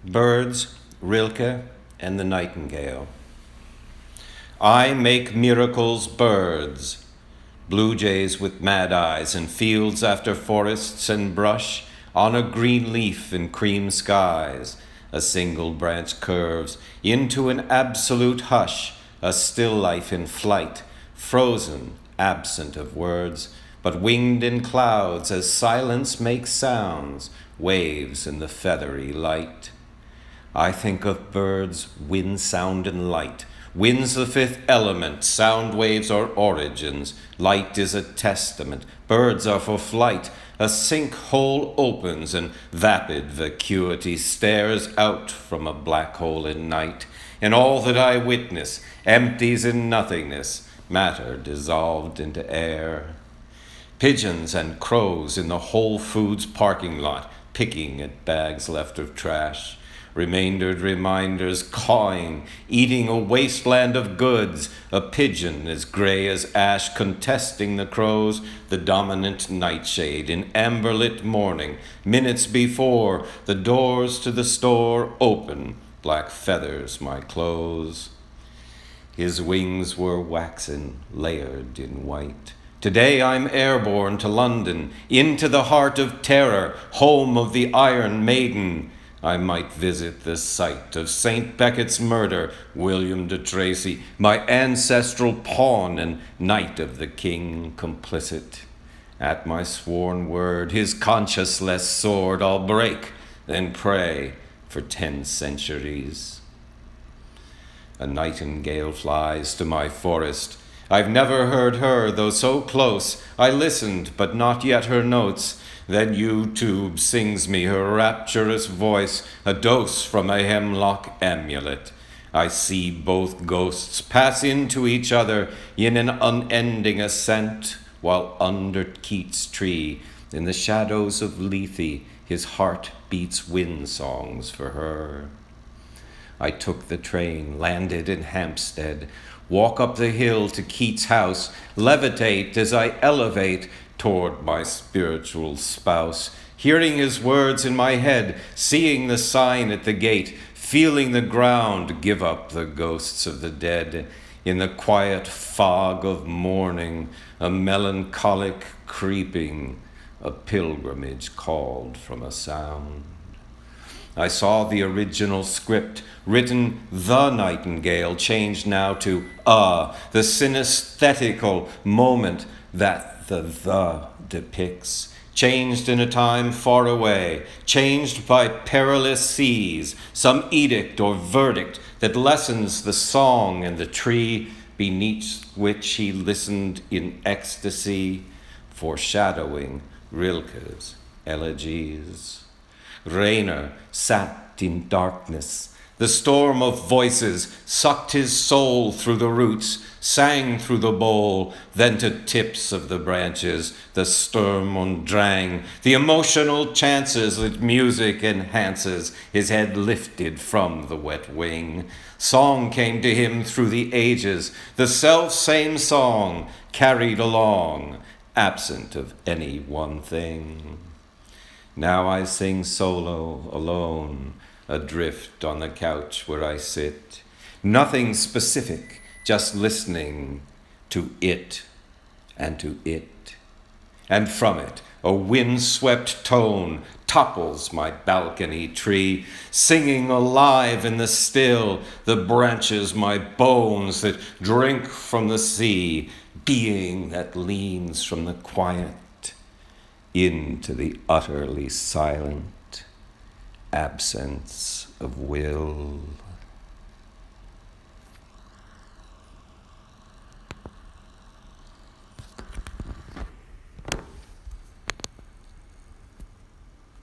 Birds, Rilke, and the Nightingale. I make miracles birds, blue jays with mad eyes in fields after forests and brush, on a green leaf in cream skies. A single branch curves into an absolute hush, a still life in flight, frozen, absent of words, but winged in clouds as silence makes sounds, waves in the feathery light. I think of birds, wind, sound, and light. Wind's the fifth element, sound waves are origins, light is a testament, birds are for flight. A sinkhole opens and vapid vacuity stares out from a black hole in night, and all that I witness empties in nothingness, matter dissolved into air. Pigeons and crows in the Whole Foods parking lot, picking at bags left of trash. Remaindered reminders cawing, eating a wasteland of goods, a pigeon as gray as ash contesting the crows, the dominant nightshade in amber-lit morning, minutes before the doors to the store open, black feathers my clothes. His wings were waxen, layered in white. Today I'm airborne to London, into the heart of terror, home of the Iron Maiden. I might visit the site of St. Becket's murder, William de Tracy, my ancestral pawn and knight of the king complicit. At my sworn word, his conscienceless sword I'll break, then pray for 10 centuries. A nightingale flies to my forest. I've never heard her, though so close. I listened, but not yet her notes. Then YouTube sings me her rapturous voice, a dose from a hemlock amulet. I see both ghosts pass into each other in an unending ascent, while under Keats' tree, in the shadows of Lethe, his heart beats wind songs for her. I took the train, landed in Hampstead, walk up the hill to Keats' house, levitate as I elevate toward my spiritual spouse, hearing his words in my head, seeing the sign at the gate, feeling the ground give up the ghosts of the dead. In the quiet fog of morning, a melancholic creeping, a pilgrimage called from a sound. I saw the original script, written The Nightingale, changed now to the synesthetical moment that the depicts, changed in a time far away, changed by perilous seas, some edict or verdict that lessens the song and the tree beneath which he listened in ecstasy, foreshadowing Rilke's elegies. Rainer sat in darkness. The storm of voices sucked his soul through the roots, sang through the bole, then to tips of the branches, the Sturm und Drang, the emotional chances that music enhances, his head lifted from the wet wing. Song came to him through the ages, the self-same song carried along, absent of any one thing. Now I sing solo, alone, adrift on the couch where I sit. Nothing specific, just listening to it and to it. And from it, a wind-swept tone topples my balcony tree, singing alive in the still, the branches my bones that drink from the sea, being that leans from the quiet into the utterly silent absence of will.